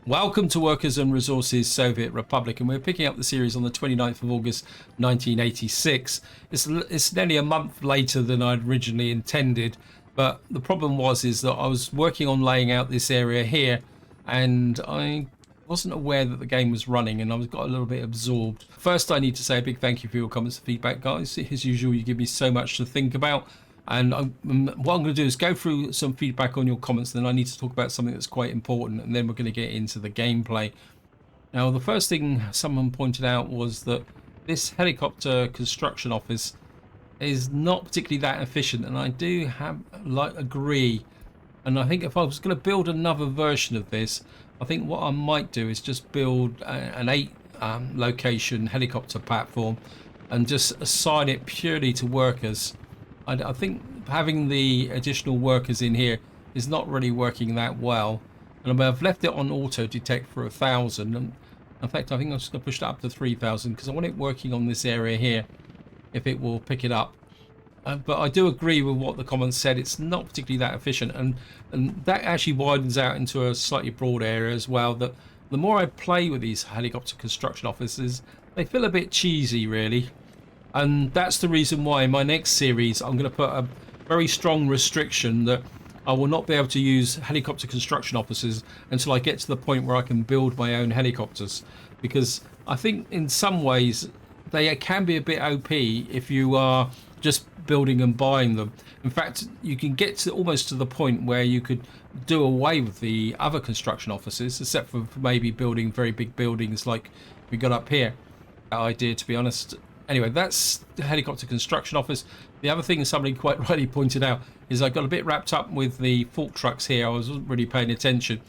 Welcome to Workers and Resources Soviet Republic, and we're picking up the series on the 29th of August 1986. It's nearly a month later than I'd originally intended, but the problem is that I was working on laying out this area here, and I wasn't aware that the game was running, and got a little bit absorbed. First, I need to say a big thank you for your comments and feedback, guys. As usual, you give me so much to think about. And what I'm going to do is go through some feedback on your comments, then I need to talk about something that's quite important, and then we're going to get into the gameplay. Now, the first thing someone pointed out was that this helicopter construction office is not particularly that efficient, and I do agree. And I think if I was going to build another version of this, I think what I might do is just build an 8 location helicopter platform and just assign it purely to workers. I think having the additional workers in here is not really working that well, and I've left it on auto detect for 1,000, and in fact I think I'm just going to push that up to 3,000 because I want it working on this area here if it will pick it up. But I do agree with what the comments said. It's not particularly that efficient, and that actually widens out into a slightly broad area as well. That the more I play with these helicopter construction offices, they feel a bit cheesy really. And that's the reason why in my next series I'm going to put a very strong restriction that I will not be able to use helicopter construction offices until I get to the point where I can build my own helicopters, because I think in some ways they can be a bit OP if you are just building and buying them. In fact, you can get to almost to the point where you could do away with the other construction offices, except for maybe building very big buildings like we got up here. That idea, to be honest. Anyway, that's the helicopter construction office. The other thing somebody quite rightly pointed out is I got a bit wrapped up with the fork trucks here. I wasn't really paying attention.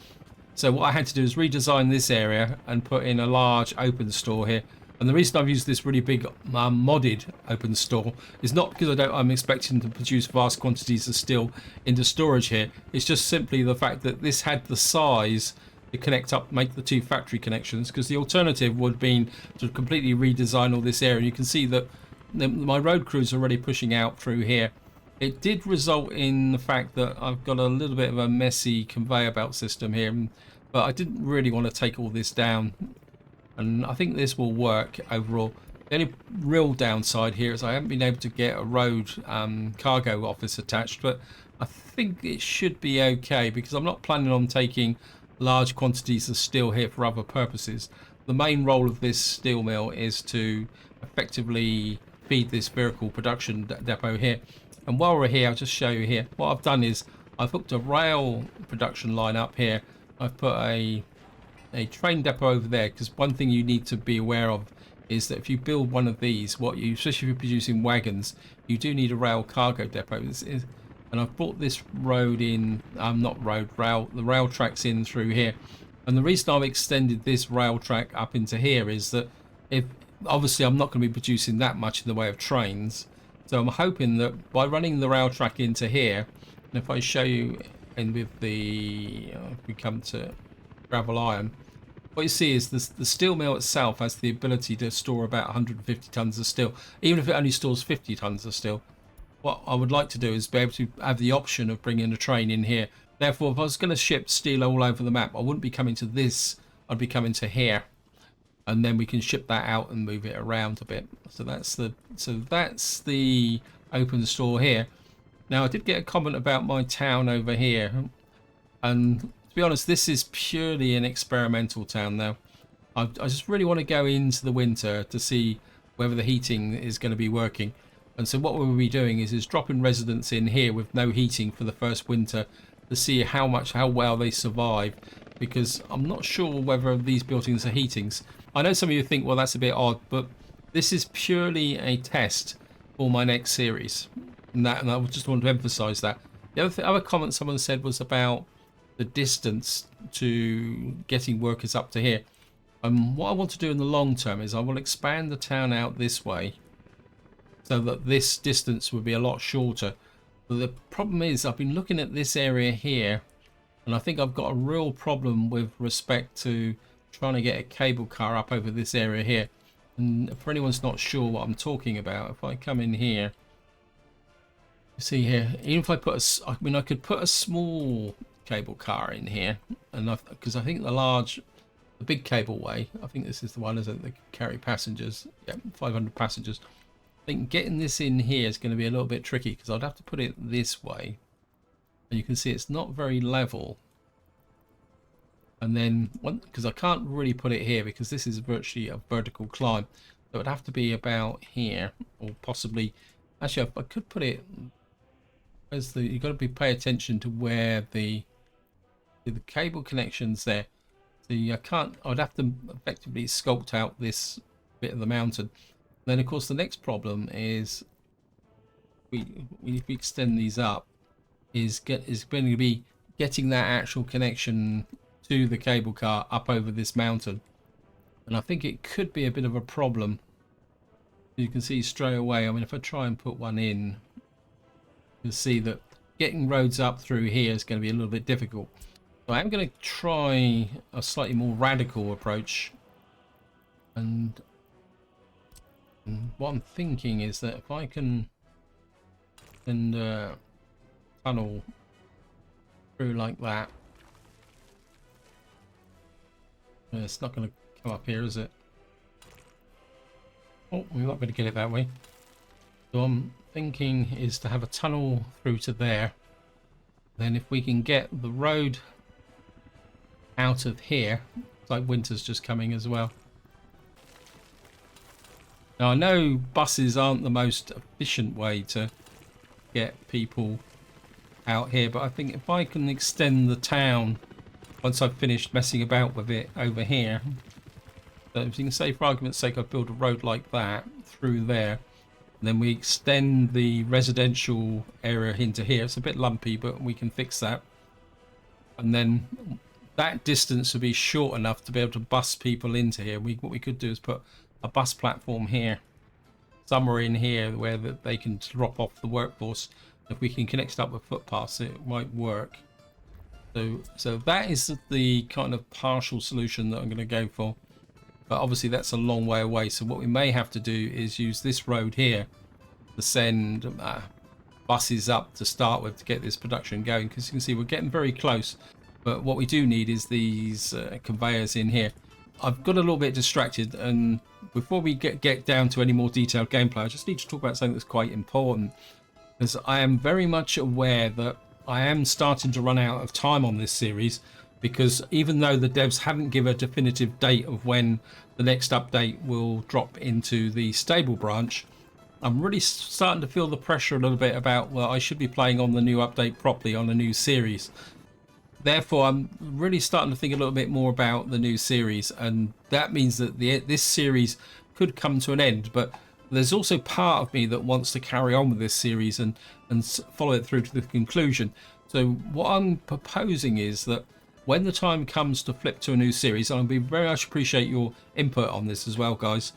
So what I had to do is redesign this area and put in a large open store here. And the reason I've used this really big modded open store is not because I'm expecting to produce vast quantities of steel into storage here. It's just simply the fact that this had the size to connect up, make the two factory connections, because the alternative would have been to completely redesign all this area. And you can see that my road crews are already pushing out through here. It did result in the fact that I've got a little bit of a messy conveyor belt system here, but I didn't really want to take all this down, and I think this will work overall. The only real downside here is I haven't been able to get a road cargo office attached, but I think it should be okay because I'm not planning on taking large quantities of steel here for other purposes. The main role of this steel mill is to effectively feed this vehicle production depot here. And while we're here, I'll just show you here. What I've done is I've hooked a rail production line up here. I've put a train depot over there, because one thing you need to be aware of is that if you build one of these, especially if you're producing wagons, you do need a rail cargo depot. And I've brought this road in, the rail tracks in through here. And the reason I've extended this rail track up into here is that obviously I'm not going to be producing that much in the way of trains. So I'm hoping that by running the rail track into here, and if I show you, and with if we come to gravel iron, what you see is the steel mill itself has the ability to store about 150 tons of steel, even if it only stores 50 tons of steel. What I would like to do is be able to have the option of bringing a train in here. Therefore, if I was going to ship steel all over the map, I wouldn't be coming to this, I'd be coming to here, and then we can ship that out and move it around a bit. So that's the open store here. Now, I did get a comment about my town over here, and to be honest, this is purely an experimental town now. I just really want to go into the winter to see whether the heating is going to be working. And so what we'll be doing is dropping residents in here with no heating for the first winter to see how well they survive, because I'm not sure whether these buildings are heatings. I know some of you think, well, that's a bit odd, but this is purely a test for my next series, and I just want to emphasize that. The other comment someone said was about the distance to getting workers up to here. What I want to do in the long term is I will expand the town out this way, so that this distance would be a lot shorter. But the problem is I've been looking at this area here, and I think I've got a real problem with respect to trying to get a cable car up over this area here. And for anyone's not sure what I'm talking about, if I come in here, you see here, even if I put I could put a small cable car in here, and because I think the big cableway, I think this is the one, isn't it, that can carry passengers? Yeah, 500 passengers. I think getting this in here is going to be a little bit tricky because I'd have to put it this way, and you can see it's not very level. And then, because I can't really put it here because this is virtually a vertical climb, so it'd have to be about here, or possibly, actually, I could put it as you've got to pay attention to where the cable connections there. So I'd have to effectively sculpt out this bit of the mountain. Then, of course, the next problem is if we extend these up, is going to be getting that actual connection to the cable car up over this mountain, and I think it could be a bit of a problem. You can see straight away, I mean, if I try and put one in, you'll see that getting roads up through here is going to be a little bit difficult. So I'm going to try a slightly more radical approach, and what I'm thinking is that if I can tunnel through like that, it's not going to come up here, is it? Oh, we might be able to get it that way. So I'm thinking is to have a tunnel through to there. Then if we can get the road out of here, it's like winter's just coming as well. Now I know buses aren't the most efficient way to get people out here, but I think if I can extend the town once I've finished messing about with it over here, so if you can say, for argument's sake, I build a road like that through there, and then we extend the residential area into here. It's a bit lumpy, but we can fix that, and then that distance would be short enough to be able to bus people into here. What we could do is put a bus platform here, somewhere in here, where they can drop off the workforce. If we can connect it up with footpaths, it might work. So that is the kind of partial solution that I'm going to go for. But obviously that's a long way away. So what we may have to do is use this road here to send buses up to start with to get this production going. Because you can see we're getting very close. But what we do need is these conveyors in here. I've got a little bit distracted, and before we get down to any more detailed gameplay, I just need to talk about something that's quite important. Because I am very much aware that I am starting to run out of time on this series, because even though the devs haven't given a definitive date of when the next update will drop into the stable branch, I'm really starting to feel the pressure a little bit about, well, I should be playing on the new update properly on a new series. Therefore, I'm really starting to think a little bit more about the new series, and that means that this series could come to an end. But there's also part of me that wants to carry on with this series and follow it through to the conclusion. So what I'm proposing is that when the time comes to flip to a new series, and I'll very much appreciate your input on this as well, guys.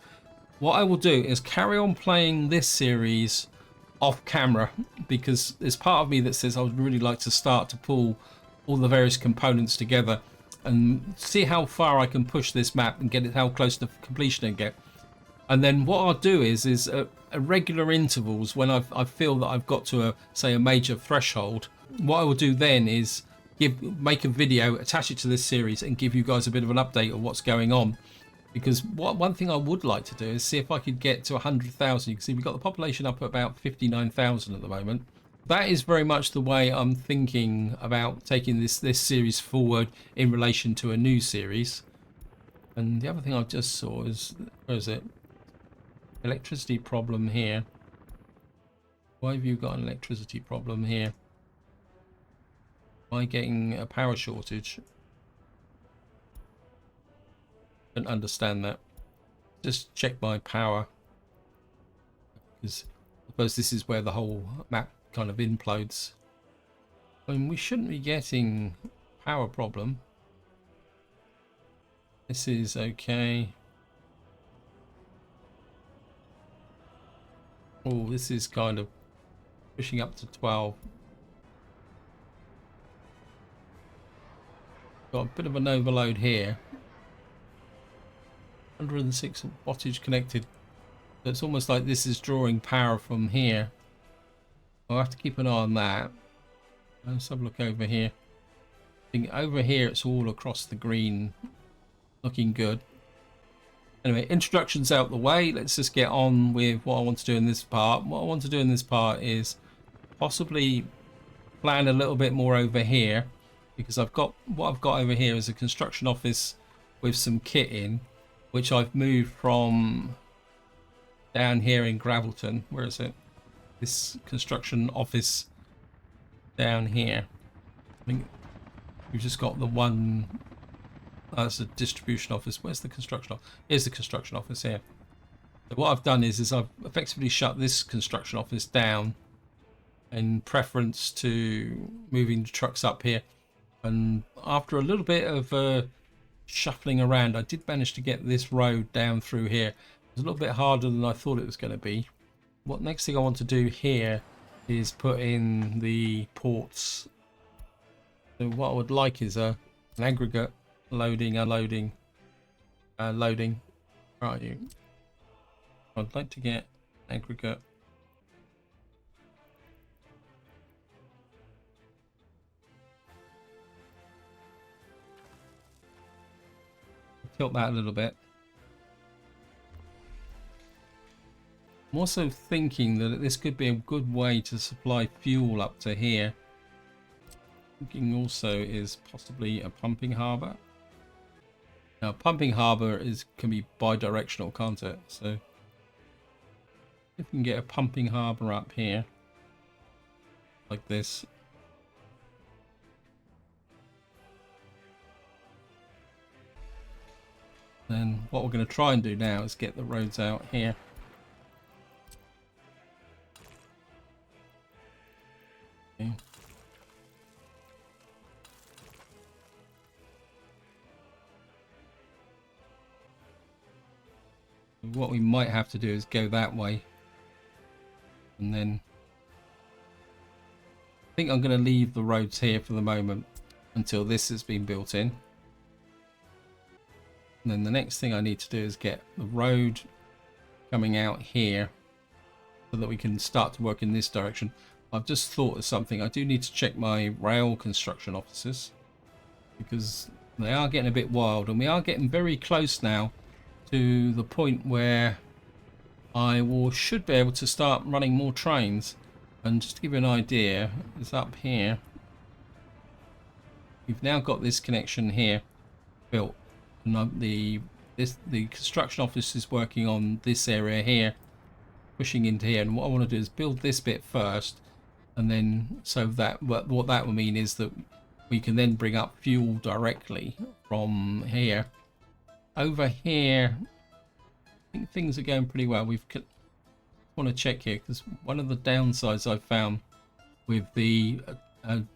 What I will do is carry on playing this series off camera, because there's part of me that says I would really like to start to pull all the various components together and see how far I can push this map and get it how close to completion I get. And then what I'll do is at regular intervals, when I feel that I've got to say a major threshold, what I will do then is make a video, attach it to this series, and give you guys a bit of an update of what's going on. Because one thing I would like to do is see if I could get to 100,000. You can see we've got the population up at about 59,000 at the moment. That is very much the way I'm thinking about taking this series forward in relation to a new series. And the other thing I just saw is, where is it? Electricity problem here. Why have you got an electricity problem here? Am I getting a power shortage? Don't understand that. Just check my power, because I suppose this is where the whole map kind of implodes. I mean, we shouldn't be getting power problem. This is okay. Oh, this is kind of pushing up to 12. Got a bit of an overload here. 106 wattage connected. So it's almost like this is drawing power from here. I'll have to keep an eye on that. Let's have a look over here. I think over here it's all across the green, looking good. Anyway, introductions out the way. Let's just get on with what I want to do in this part. What I want to do in this part is possibly plan a little bit more over here, because I've got what I've got over here is a construction office with some kit in, which I've moved from down here in Gravelton. Where is it? This construction office down here. I think we've just got the one. That's a distribution office. Where's the construction office? Here's the construction office here. So what I've done is I've effectively shut this construction office down in preference to moving the trucks up here. And after a little bit of shuffling around, I did manage to get this road down through here. It was a little bit harder than I thought it was going to be. What next thing I want to do here is put in the ports. So what I would like is an aggregate loading, unloading, loading. Where are you? I'd like to get aggregate. Tilt that a little bit. I'm also thinking that this could be a good way to supply fuel up to here. Thinking also is possibly a pumping harbour. Now, pumping harbour can be bi-directional, can't it? So if we can get a pumping harbour up here, like this. Then what we're going to try and do now is get the roads out here. Okay. What we might have to do is go that way, and then I think I'm going to leave the roads here for the moment until this has been built in. And then the next thing I need to do is get the road coming out here so that we can start to work in this direction. I've just thought of something. I do need to check my rail construction offices, because they are getting a bit wild, and we are getting very close now to the point where I should be able to start running more trains. And just to give you an idea, it's up here. We've now got this connection here built, and the construction office is working on this area here, pushing into here. And what I want to do is build this bit first, and then so that what that will mean is that we can then bring up fuel directly from here. Over here, I think things are going pretty well. I want to check here, because one of the downsides I've found with the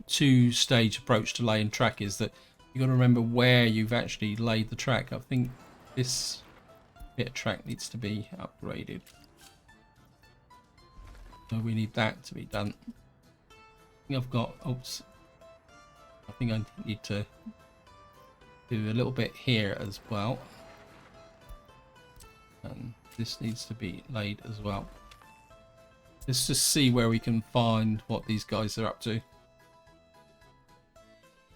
two-stage approach to laying track is that you've got to remember where you've actually laid the track. I think this bit of track needs to be upgraded. So we need that to be done. I think I've got, oops, I think I need to do a little bit here as well. And this needs to be laid as well. Let's just see where we can find what these guys are up to.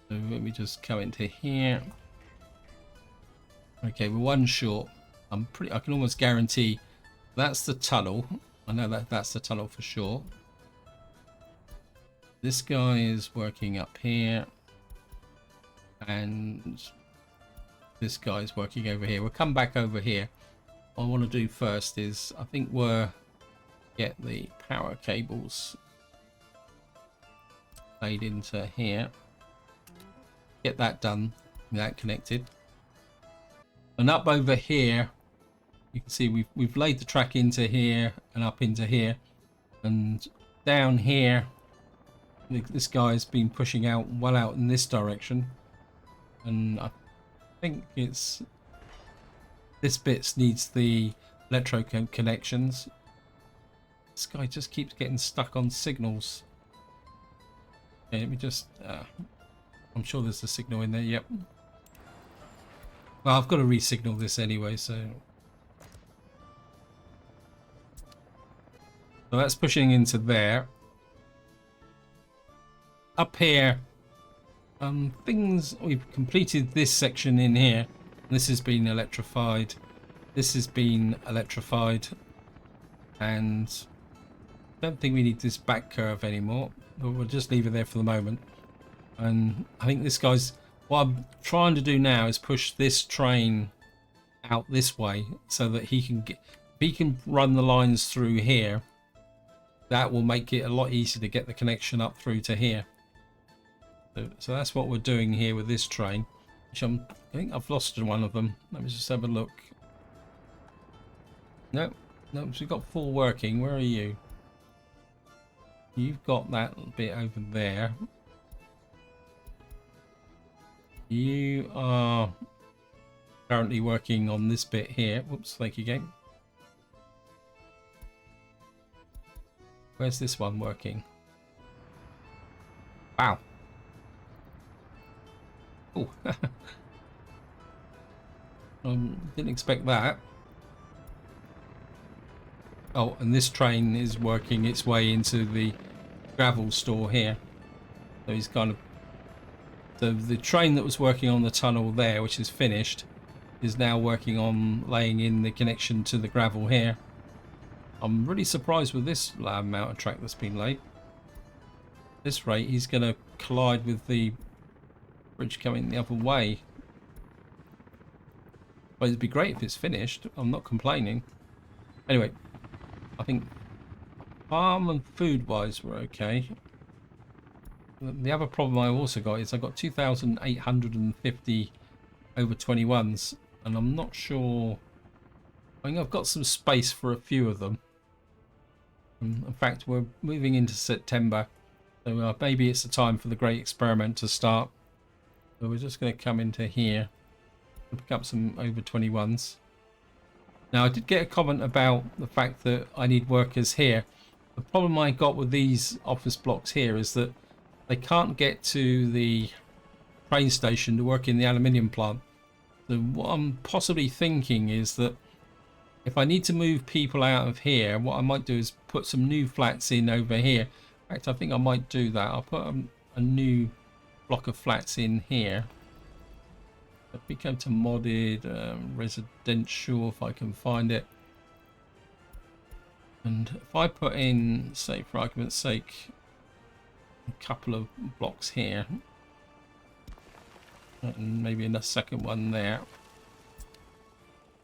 So let me just come into here. Okay, we're one short. I can almost guarantee that's the tunnel. I know that's the tunnel for sure. This guy is working up here, and this guy is working over here. We'll come back over here. What I want to do first is, I think we'll get the power cables laid into here. Get that done, that connected. And up over here, you can see we've laid the track into here and up into here, and down here this guy's been pushing out well out in this direction, and I think it's this bit needs the electro connections. This guy just keeps getting stuck on signals. Okay, let me just I'm sure there's a signal in there. Yep. Well, I've got to re-signal this anyway, so that's pushing into there. Up here, Things we've completed this section in here. This has been electrified. This has been electrified, and I don't think we need this back curve anymore. But we'll just leave it there for the moment. And I think this guy's. What I'm trying to do now is push this train out this way so that he can get. If he can run the lines through here, that will make it a lot easier to get the connection up through to here. So that's what we're doing here with this train, which I think I've lost one of them. Let me just have a look. No, so we've got full working. Where are you? You've got that bit over there. You are currently working on this bit here. Whoops, thank you, game. Where's this one working? Wow. Oh, didn't expect that. Oh, and this train is working its way into the gravel store here. So he's kind of... So the train that was working on the tunnel there, which is finished, is now working on laying in the connection to the gravel here. I'm really surprised with this amount of track that's been laid. At this rate, he's going to collide with the bridge coming the other way. But it'd be great if it's finished. I'm not complaining. Anyway, I think farm and food wise we're okay. The other problem I also got is I got 2,850 over 21s, and I'm not sure. I think I've got some space for a few of them. In fact, we're moving into September, so maybe it's the time for the great experiment to start. So we're just going to come into here and pick up some over 21s. Now, I did get a comment about the fact that I need workers here. The problem I got with these office blocks here is that they can't get to the train station to work in the aluminium plant. So what I'm possibly thinking is that if I need to move people out of here, what I might do is put some new flats in over here. In fact, I think I might do that. I'll put a new block of flats in here. If we go to modded residential, if I can find it, and if I put in, say for argument's sake, a couple of blocks here and maybe a second one there,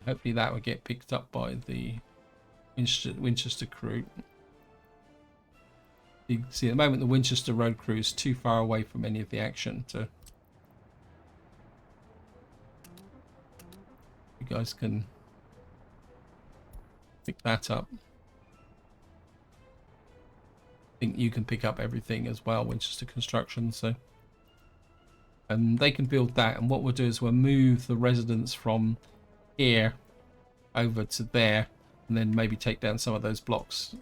hopefully that will get picked up by the Winchester crew. You can see at the moment the Winchester road crew is too far away from any of the action to... You guys can pick that up. I think you can pick up everything as well, Winchester Construction, so... And they can build that, and what we'll do is we'll move the residents from here over to there, and then maybe take down some of those blocks.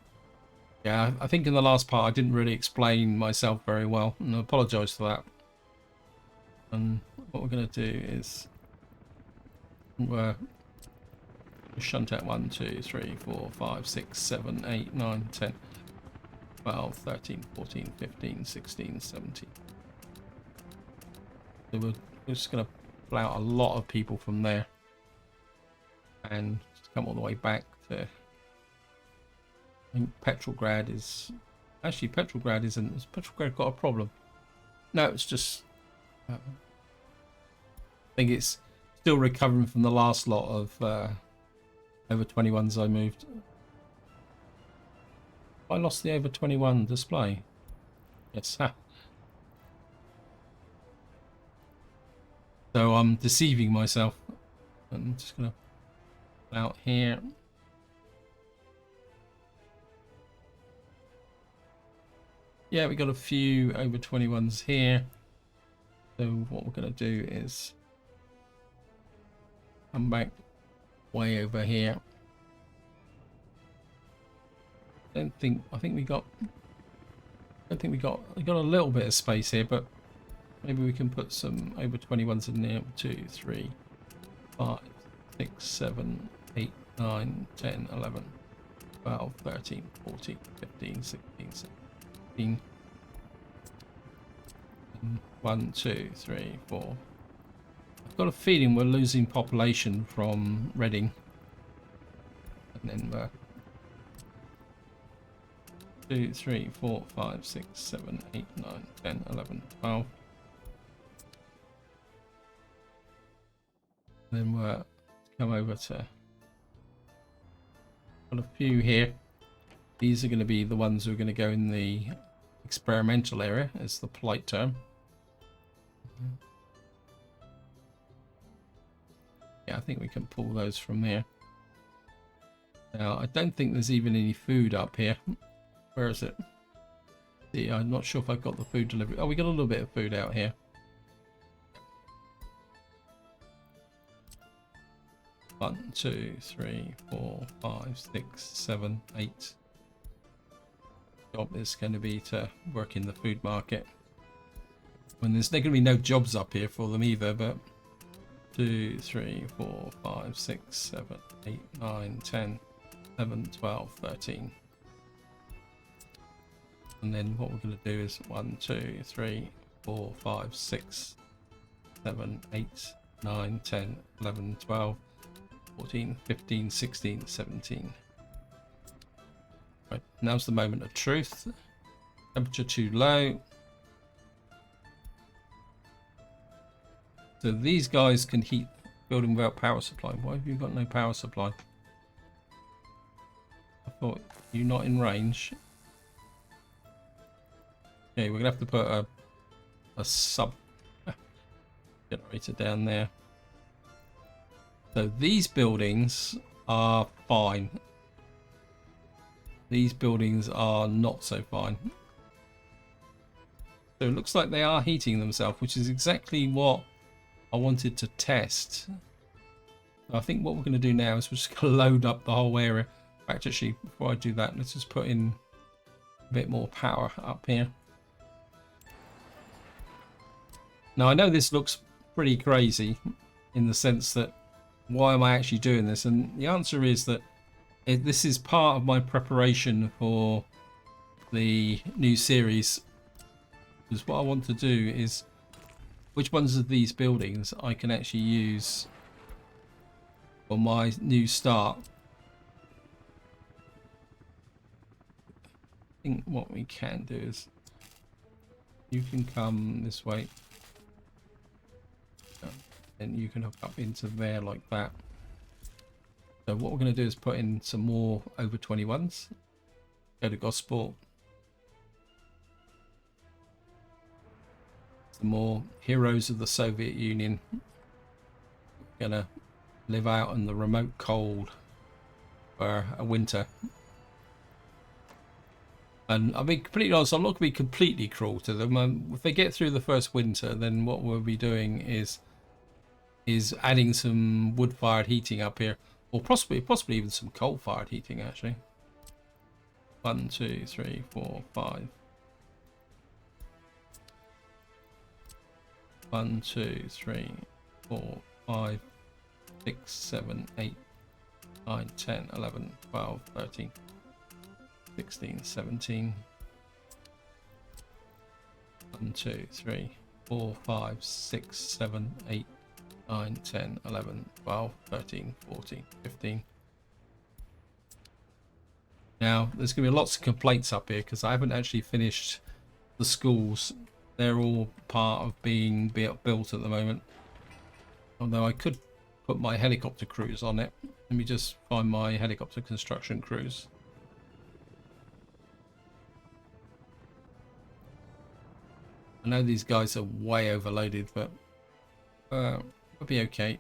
Yeah, I think in the last part I didn't really explain myself very well, and I apologise for that. And what we're going to do is we're shunt out 1, 2, 3, 4, 5, 6, 7, 8, 9, 10, 12, 13, 14, 15, 16, 17. So we're just going to pull out a lot of people from there and just come all the way back to... I think Petrograd is... Actually, Petrograd isn't... Has Petrograd got a problem? No, it's just... I think it's still recovering from the last lot of over 21s I moved. I lost the over 21 display. Yes. So I'm deceiving myself. I'm just going to out here. Yeah, we got a few over 21s here. So what we're going to do is come back way over here. I think we got a little bit of space here, but maybe we can put some over 21s in there. 2, 3, 5, 6, 7, 8, 9, 10, 11, 12, 13, 14, 15, 16, 17. 1, 2, 3, 4. I've got a feeling we're losing population from Reading. And then we're 2, 3, 4, 5, 6, 7, 8, 9, 10, 11, 12. Then we'll come over to got a few here. These are going to be the ones who are going to go in the experimental area, is the polite term. Yeah, I think we can pull those from there. Now, I don't think there's even any food up here. Where is it? See, I'm not sure if I've got the food delivery. Oh, we got a little bit of food out here. 1, 2, 3, 4, 5, 6, 7, 8. Job is going to be to work in the food market. When there's going to be no jobs up here for them either, but 2, 3, 4, 5, 6, 7, 8, 9, 10, 11, 12, 13. And then what we're going to do is 1, 2, 3, 4, 5, 6, 7, 8, 9, 10, 11, 12, 14, 15, 16, 17. Right, now's the moment of truth. Temperature too low. So these guys can heat building without power supply. Why have you got no power supply? I thought you're not in range. Okay, we're gonna have to put a sub generator down there. So these buildings are fine. These buildings are not so fine. So it looks like they are heating themselves, which is exactly what I wanted to test. I think what we're going to do now is we're just going to load up the whole area. In fact, actually, before I do that, let's just put in a bit more power up here. Now, I know this looks pretty crazy in the sense that why am I actually doing this? And the answer is that this is part of my preparation for the new series. Because what I want to do is which ones of these buildings I can actually use for my new start. I think what we can do is you can come this way and you can hook up into there like that. So what we're going to do is put in some more over 21s. Go to Gosport. Some more heroes of the Soviet Union. We're going to live out in the remote cold for a winter. And I'll be completely honest, I'm not going to be completely cruel to them. If they get through the first winter, then what we'll be doing is adding some wood-fired heating up here, or possibly even some coal-fired heating actually. 1, 2, 3, 4, 5. 1, 2, 3, 4, 5, 6, 7, 8, 9, 10, 11, 12, 13, 16, 17. 1, 2, 3, 4, 5, 6, 7, 8, 9, 10, 11, 12, 13, 14, 15. Now, there's going to be lots of complaints up here because I haven't actually finished the schools. They're all part of being built at the moment. Although I could put my helicopter crews on it. Let me just find my helicopter construction crews. I know these guys are way overloaded, but it'll be okay.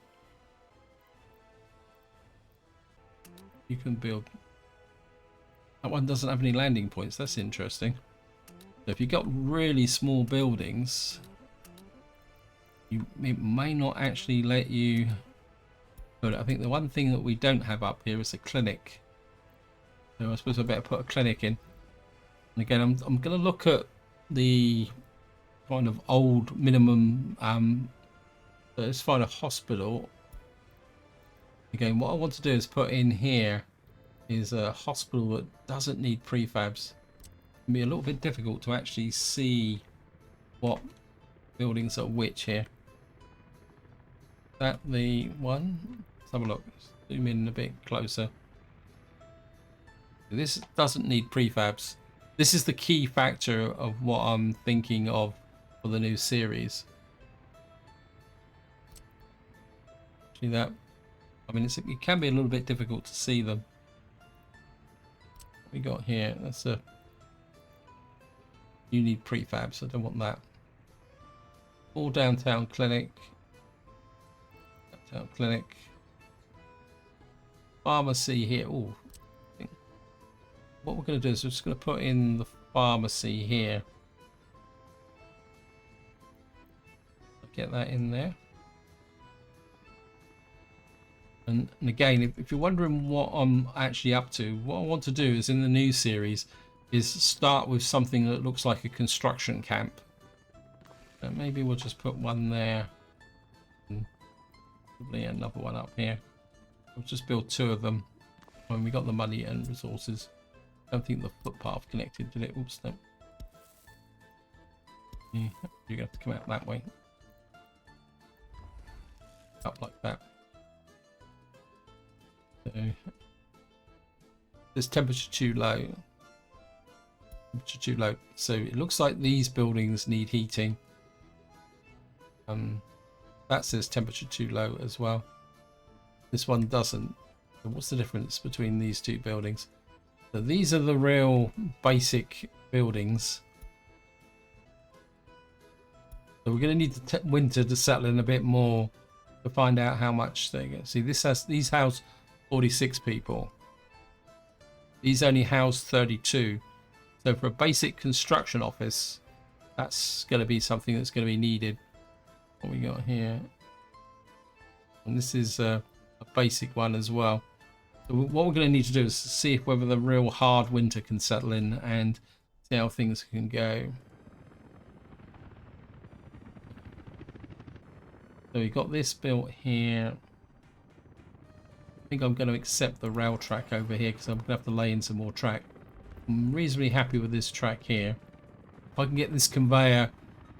You can build. That one doesn't have any landing points. That's interesting. So if you've got really small buildings, it may not actually let you. But I think the one thing that we don't have up here is a clinic. So I suppose I better put a clinic in. And again, I'm going to look at the kind of old minimum. Let's find a hospital. Again, what I want to do is put in here is a hospital that doesn't need prefabs. It can be a little bit difficult to actually see what buildings are which here. Is that the one? Let's have a look. Zoom in a bit closer. This doesn't need prefabs. This is the key factor of what I'm thinking of for the new series. See that? I mean, it can be a little bit difficult to see them. What we got here, that's a... You need prefabs, I don't want that. All downtown clinic. Downtown clinic. Pharmacy here. Oh, what we're going to do is we're just going to put in the pharmacy here. Get that in there. And again, if you're wondering what I'm actually up to, what I want to do is in the new series is start with something that looks like a construction camp. So maybe we'll just put one there. And probably another one up here. We'll just build 2 of them when we got the money and resources. I don't think the footpath connected, did it? Oops, no. Yeah, you're going to have to come out that way. Up like that. So, there's temperature too low. Temperature too low. So it looks like these buildings need heating. That says temperature too low as well. This one doesn't. So what's the difference between these 2 buildings? So these are the real basic buildings. So we're going to need the winter to settle in a bit more to find out how much they get. See, these house 46 people. These only house 32. So for a basic construction office, that's going to be something that's going to be needed. What we got here, and this is a basic one as well. So what we're going to need to do is see if whether the real hard winter can settle in and see how things can go. So we got this built here. I think I'm going to accept the rail track over here because I'm going to have to lay in some more track. I'm reasonably happy with this track here. If I can get this conveyor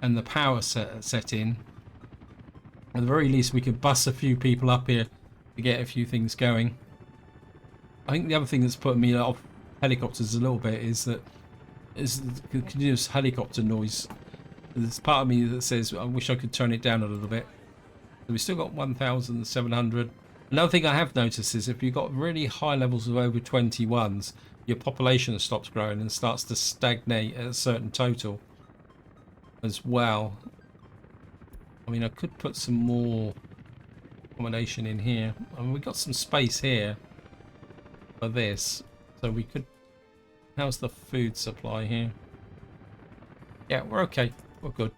and the power set in, at the very least we could bus a few people up here to get a few things going. I think the other thing that's putting me off helicopters a little bit is the continuous helicopter noise. There's part of me that says I wish I could turn it down a little bit. So we still got 1,700. Another thing I have noticed is if you've got really high levels of over 21s, your population stops growing and starts to stagnate at a certain total as well. I mean, I could put some more accommodation in here. I mean, we've got some space here for this, so we could... How's the food supply here? Yeah, we're okay. We're good.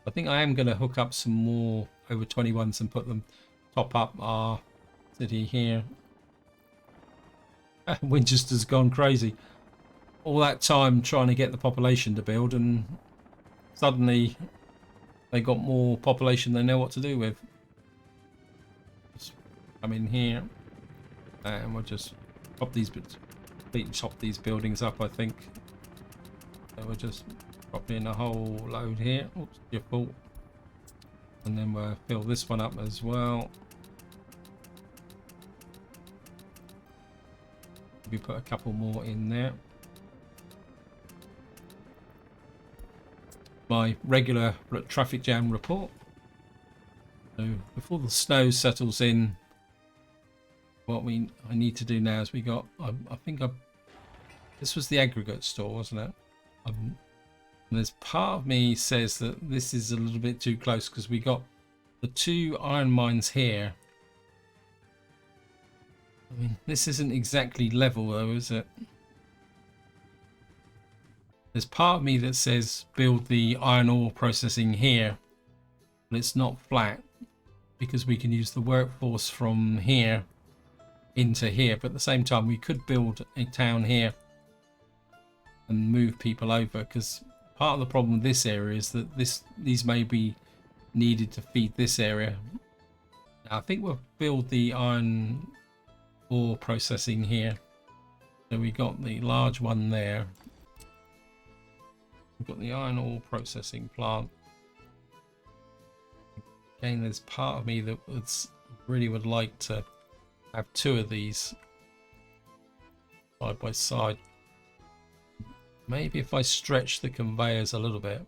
I think I am going to hook up some more over 21s and put them top up our city here. Winchester's gone crazy. All that time trying to get the population to build, and suddenly they got more population they know what to do with. Just come in here and we'll just chop these bits, chop these buildings up, I think. So we'll just drop in a whole load here. Oops, your fault. And then we'll fill this one up as well. We put a couple more in there. My regular traffic jam report. So before the snow settles in, what I need to do now is we got, I think this was the aggregate store, wasn't it? And there's part of me says that this is a little bit too close because we got the 2 iron mines here. I mean, this isn't exactly level though, is it? There's part of me that says build the iron ore processing here, but it's not flat because we can use the workforce from here into here. But at the same time, we could build a town here and move people over, because part of the problem with this area is that these may be needed to feed this area. Now, I think we'll build the iron ore processing here. So we got the large one there. We've got the iron ore processing plant. Again, there's part of me that really would like to have two of these side by side. Maybe if I stretch the conveyors a little bit.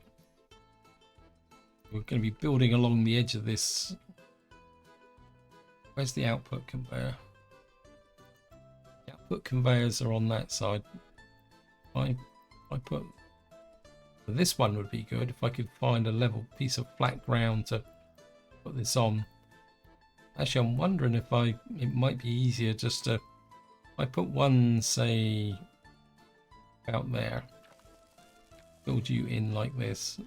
We're going to be building along the edge of this. Where's the output conveyor? The output conveyors are on that side. I put this one would be good if I could find a level piece of flat ground to put this on. Actually, I'm wondering if it might be easier just to, I put one, say, out there, build you in like this.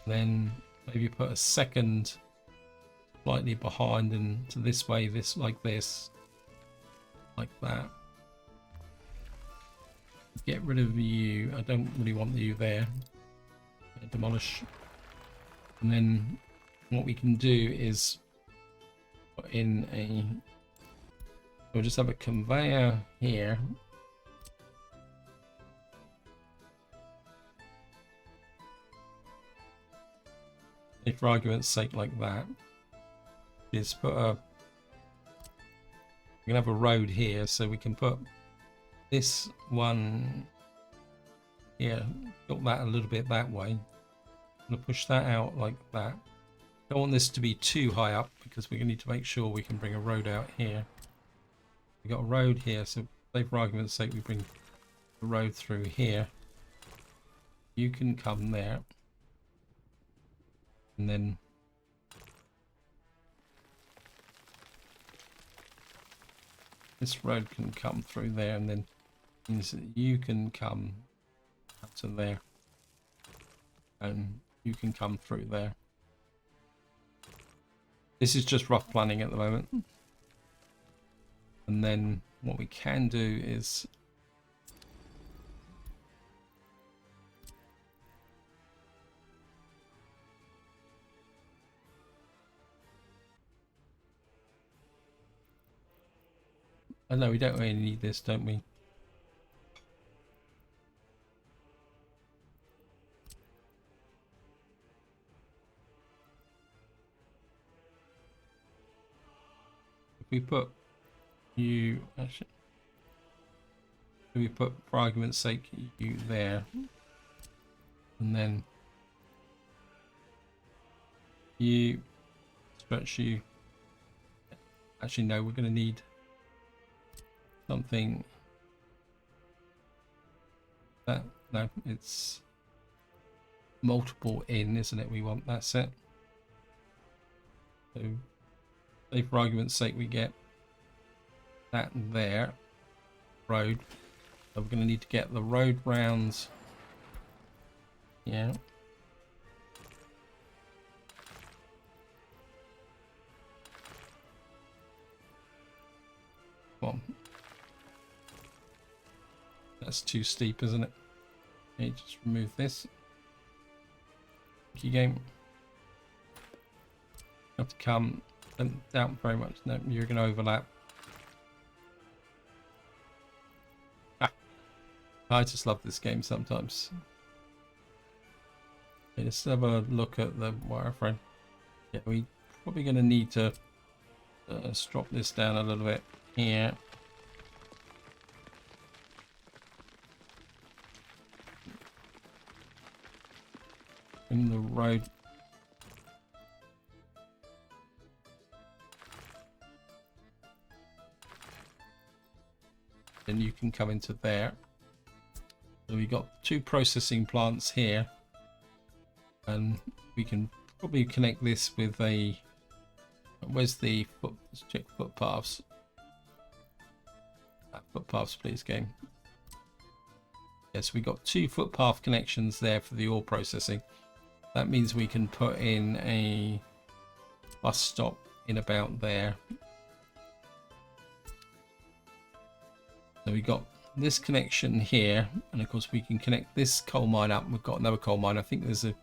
Then maybe put a second slightly behind and to this way, this like this, like that. Get rid of you. I don't really want you there. Demolish. And then what we can do is put in a, we'll just have a conveyor here. For argument's sake, like that. Just put a, we can have a road here, so we can put this one here, built that a little bit that way. I'm going to push that out like that. Don't want this to be too high up because we're going to need to make sure we can bring a road out here. We've got a road here, so for argument's sake, we bring the road through here. You can come there. And then this road can come through there, and then means that you can come up to there, and you can come through there. This is just rough planning at the moment. And then what we can do is I know we don't really need this, don't we? If we put you, actually, if we put, for argument's sake, you there, and then you stretch you. Actually, no, we're going to need something that, no, it's multiple in, isn't it? We want that set. So, say for argument's sake, we get that there, road. So we're going to need to get the road rounds. Yeah. Come on. That's too steep, isn't it? Okay, just remove this. Key game. Have to come. Don't doubt very much. No, you're going to overlap. Ah. I just love this game sometimes. Okay, let's have a look at the wireframe. Yeah, we're probably going to need to drop this down a little bit here. In the road. Then you can come into there. So we've got two processing plants here, and we can probably connect this with a, where's the foot, let's check footpaths. Footpaths, please, game. Yes, we got two footpath connections there for the ore processing. That means we can put in a bus stop in about there. So we got this connection here, and of course we can connect this coal mine up. We've got another coal mine. I think there's an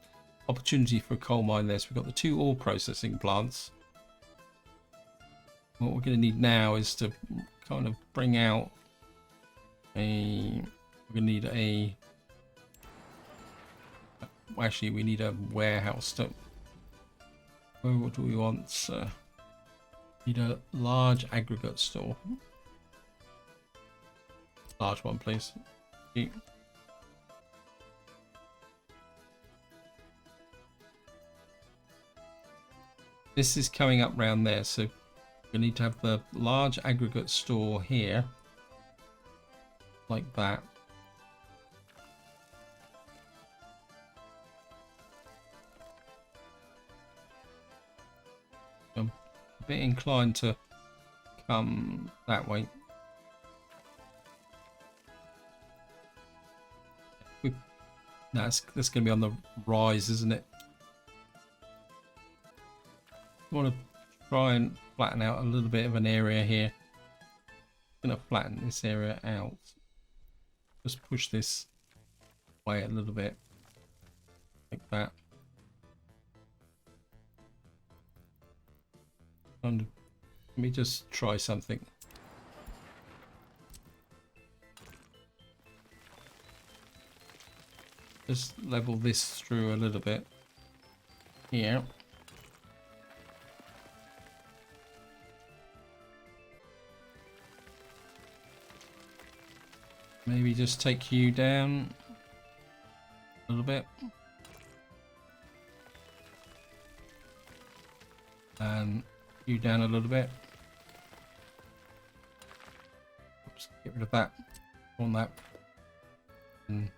opportunity for a coal mine there. So we've got the two ore processing plants. What we're going to need now is to kind of bring out a, we're going to need a actually we need a warehouse. What do we want? Need a large aggregate store. Large one, please. Okay. This is coming up round there, so we need to have the large aggregate store here, like that. I'm a bit inclined to come that way. That's going to be on the rise, isn't it? I want to try and flatten out a little bit of an area here. I'm going to flatten this area out. Just push this way a little bit, like that. And let me just try something. Just level this through a little bit here. Maybe just take you down a little bit. And you down a little bit. Oops, get rid of that. On that. And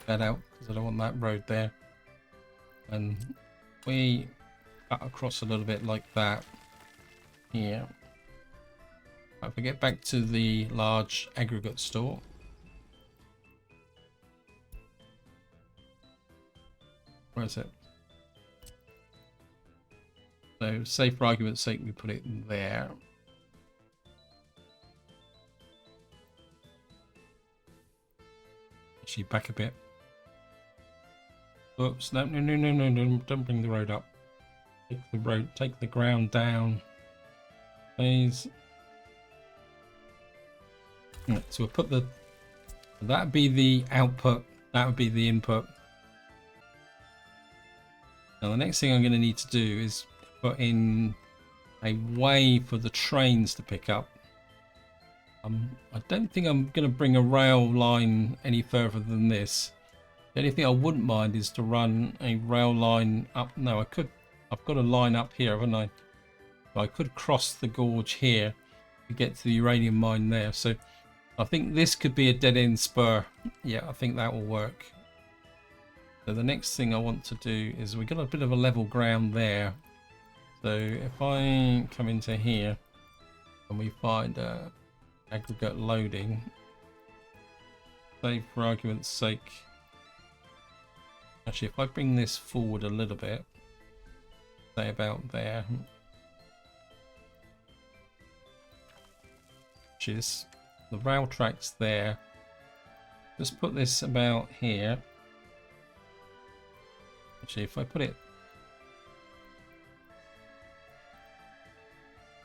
that out because I don't want that road there. And we cut across a little bit like that here. If I get back to the large aggregate store. Where is it? So, say for argument's sake, we put it there. Actually, back a bit. Oops! No! Don't bring the road up. Take the ground down, please. Right, so we'll put that'd be the output. That would be the input. Now the next thing I'm going to need to do is put in a way for the trains to pick up. I don't think I'm going to bring a rail line any further than this. The only thing I wouldn't mind is to run a rail line up. No, I could. I've got a line up here, haven't I? So I could cross the gorge here to get to the uranium mine there. So I think this could be a dead-end spur. Yeah, I think that will work. So the next thing I want to do is we've got a bit of a level ground there. So if I come into here and we find aggregate loading, say for argument's sake, actually if I bring this forward a little bit, say about there, which is the rail tracks there. Just put this about here. Actually, if I put it,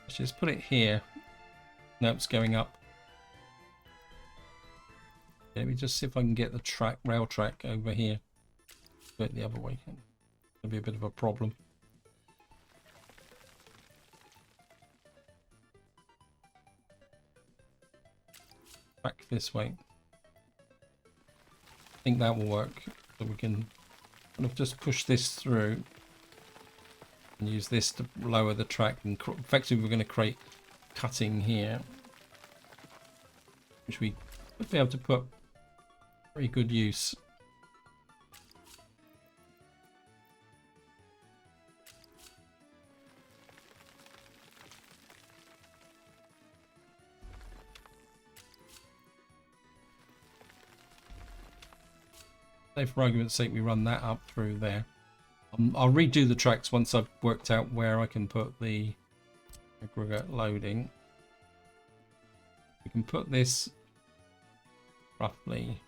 just put it here. No, it's going up. Let me just see if I can get the rail track over here. Do it the other way. It'll be a bit of a problem. Back this way. I think that will work. So we can kind of just push this through and use this to lower the track. And effectively, we're going to create cutting here, which we would be able to put very good use. Say for argument's sake we run that up through there. I'll redo the tracks once I've worked out where I can put the aggregate loading. We can put this roughly.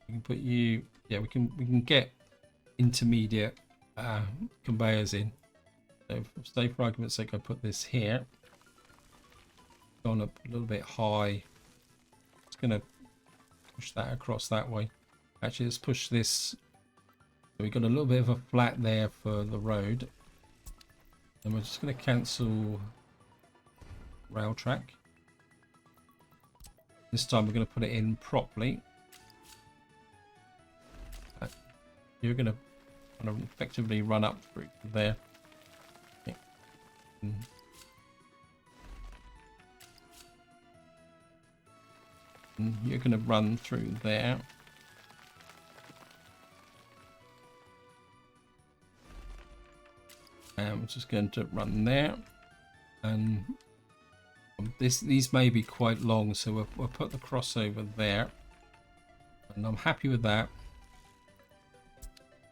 We can put you. Yeah, we can get intermediate conveyors in. So say for argument's sake I put this here. Gone up a little bit high just going to push that across that way. Actually, let's push this. So we've got a little bit of a flat there for the road. And we're just going to cancel rail track. This time we're going to put it in properly. You're going to kind of effectively run up through there. Okay. And you're going to run through there. And we're just going to run there. And these may be quite long, so we'll put the crossover there. And I'm happy with that.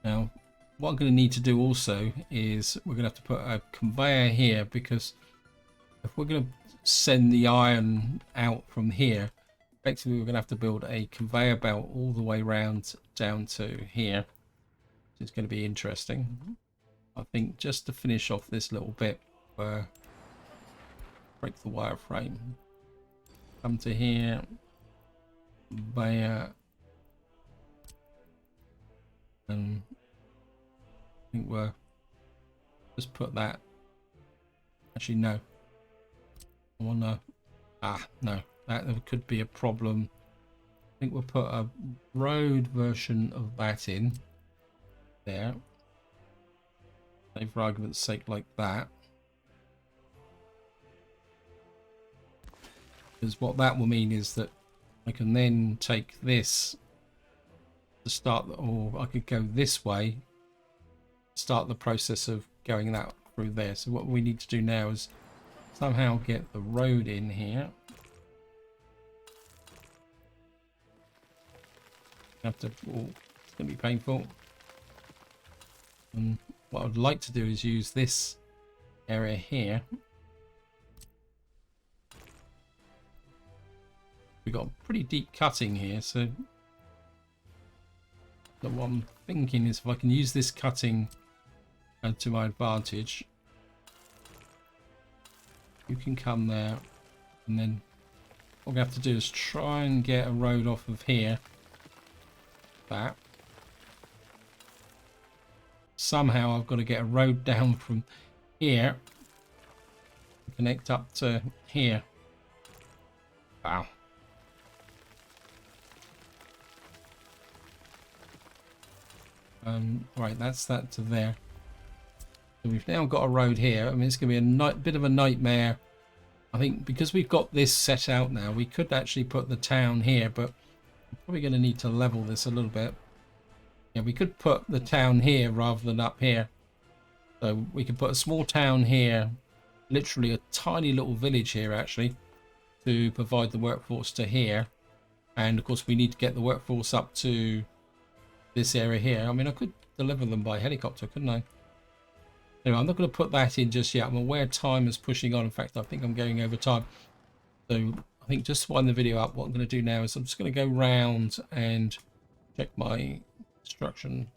Now, what I'm going to need to do also is we're going to have to put a conveyor here, because if we're going to send the iron out from here, effectively we're going to have to build a conveyor belt all the way around down to here. It's going to be interesting. I think just to finish off this little bit, break the wireframe, come to here, conveyor, and I think we're just put that. Actually, no. I wanna. No, that could be a problem. I think we'll put a road version of that in there. Say for argument's sake, like that. Because what that will mean is that I can then take this to start, or I could go this way, start the process of going that through there. So what we need to do now is somehow get the road in here. Have to, oh, it's going to be painful. And what I'd like to do is use this area here. We've got pretty deep cutting here, so what I'm thinking is if I can use this cutting to my advantage, you can come there, and then what we have to do is try and get a road off of here. That. Somehow I've got to get a road down from here, connect up to here. Wow. Right, that's that to there. So we've now got a road here. I mean, it's going to be a bit of a nightmare. I think because we've got this set out now, we could actually put the town here, but we're probably going to need to level this a little bit. Yeah, we could put the town here rather than up here. So we could put a small town here, literally a tiny little village here actually, to provide the workforce to here. And of course we need to get the workforce up to this area here. I mean, I could deliver them by helicopter, couldn't I? Anyway, I'm not going to put that in just yet. I'm aware time is pushing on. In fact, I think I'm going over time. So I think just to wind the video up, what I'm going to do now is I'm just going to go round and check my construction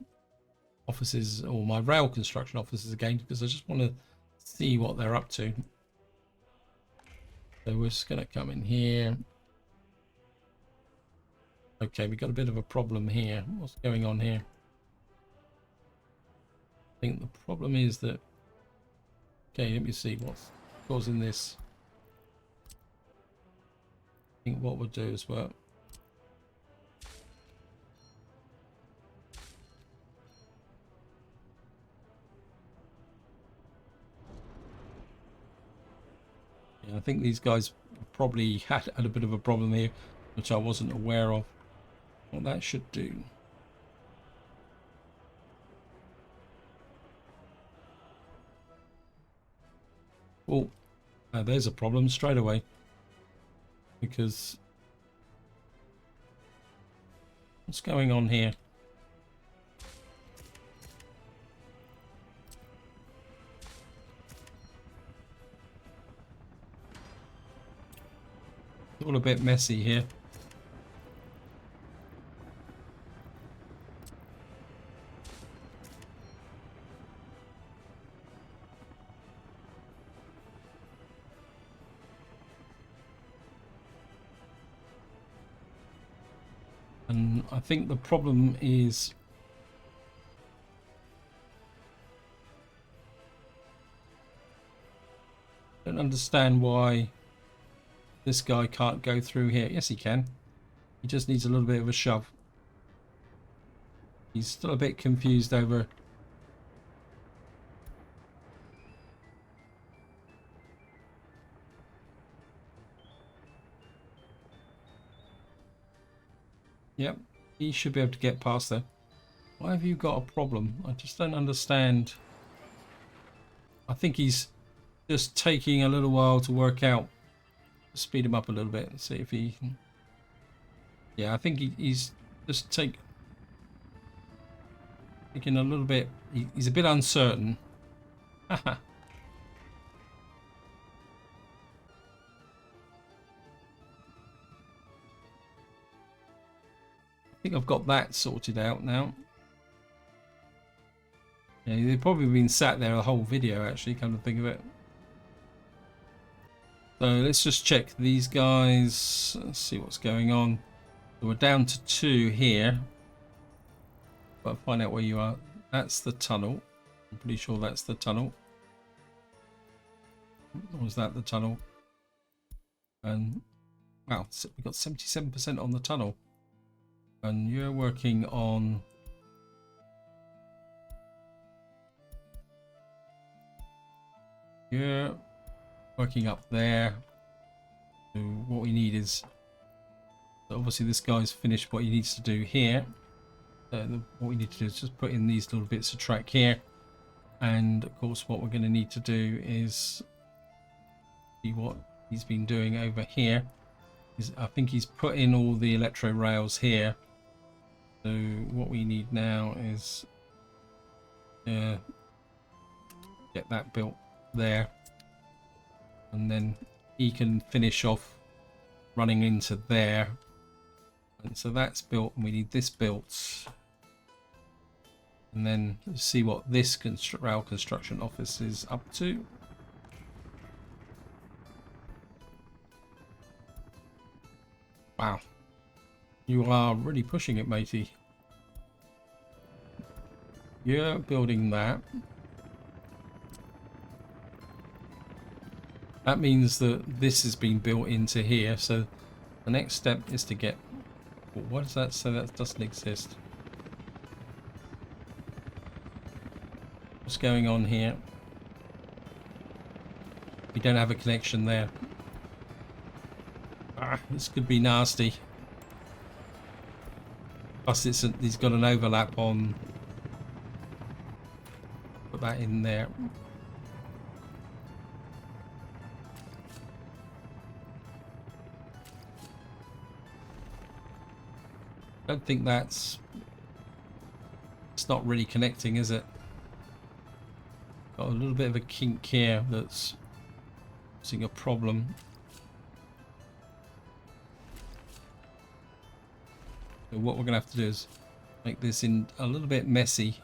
offices, or my rail construction offices again, because I just want to see what they're up to. So we're just going to come in here. Okay, we've got a bit of a problem here. What's going on here? I think the problem is that... Okay, let me see what's causing this. I think what we'll do is we'll... Yeah, I think these guys probably had a bit of a problem here, which I wasn't aware of. What that should do. Oh, there's a problem straight away. Because what's going on here? It's all a bit messy here. And I think the problem is I don't understand why this guy can't go through here. Yes, he can. He just needs a little bit of a shove. He's still a bit confused over. Yep, he should be able to get past there. Why have you got a problem? I just don't understand. I think he's just taking a little while to work out. Speed him up a little bit and see if he... Yeah, I think he's just taking a little bit... He's a bit uncertain. I think I've got that sorted out now. Yeah, they've probably been sat there a whole video, actually, come to think of it. So let's just check these guys. Let's see what's going on. So we're down to 2 here. But find out where you are. That's the tunnel. I'm pretty sure that's the tunnel. Or was that the tunnel? And wow, we've got 77% on the tunnel. And you're working on... You're working up there. So what we need is... So obviously this guy's finished what he needs to do here. What we need to do is just put in these little bits of track here. And of course what we're going to need to do is see what he's been doing over here. I think he's put in all the electro rails here. So what we need now is get that built there, and then he can finish off running into there. And so that's built, and we need this built, and then see what this rail construction office is up to. Wow, you are really pushing it, matey. You're building that. That means that this has been built into here. So the next step is to get... What does that say? That doesn't exist. What's going on here? We don't have a connection there. This could be nasty. Plus he's got an overlap on... Put that in there. I don't think it's not really connecting, is it? Got a little bit of a kink here that's causing a problem. So what we're going to have to do is make this in a little bit messy.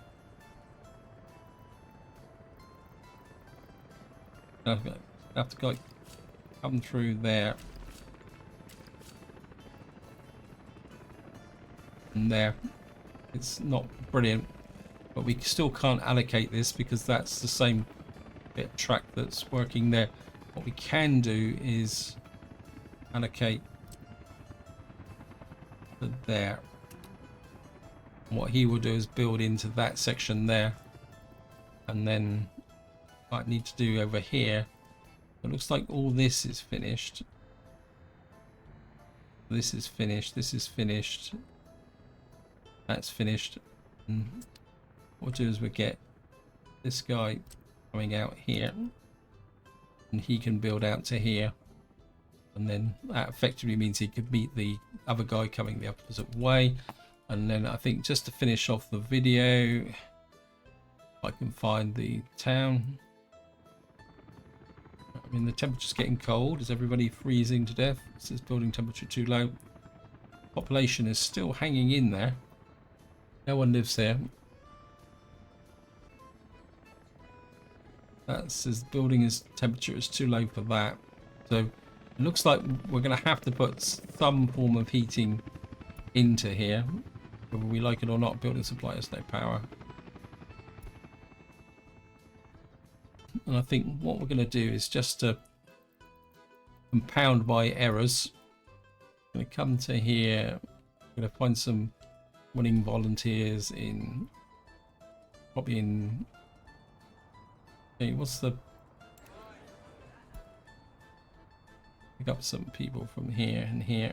I have to go come through there. And there. It's not brilliant, but we still can't allocate this because that's the same bit of track that's working there. What we can do is allocate there. And what he will do is build into that section there, and then what I need to do over here, it looks like all this is finished. This is finished, this is finished, that's finished. And what we'll do is we'll get this guy coming out here, and he can build out to here, and then that effectively means he could meet the other guy coming the opposite way. And then I think just to finish off the video, if I can find the town. I mean, the temperature's getting cold. Is everybody freezing to death? It says building temperature too low. Population is still hanging in there. No one lives here. That says building temperature is too low for that. So it looks like we're going to have to put some form of heating into here, whether we like it or not. Building supply has no power. And I think what we're going to do is just to compound my errors. I'm going to come to here. I'm going to find some winning volunteers in, probably in, okay, what's the, pick up some people from here and here.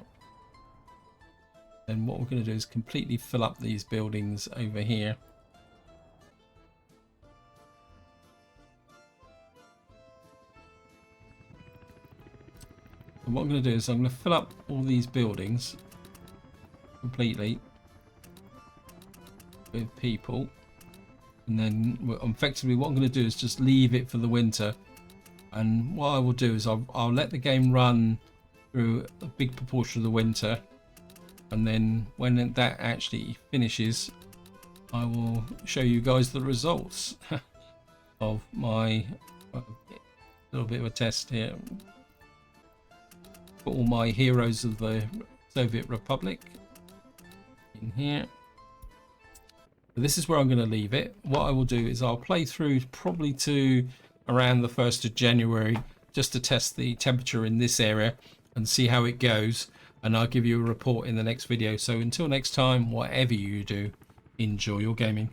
And what we're going to do is completely fill up these buildings over here. And what I'm going to do is I'm going to fill up all these buildings completely with people, and then effectively what I'm going to do is just leave it for the winter. And what I will do is I'll let the game run through a big proportion of the winter, and then when that actually finishes, I will show you guys the results of my little bit of a test here. Put all my heroes of the Soviet Republic in here. But this is where I'm going to leave it. What I will do is I'll play through probably to around the 1st of January just to test the temperature in this area and see how it goes, and I'll give you a report in the next video. So until next time, whatever you do, enjoy your gaming.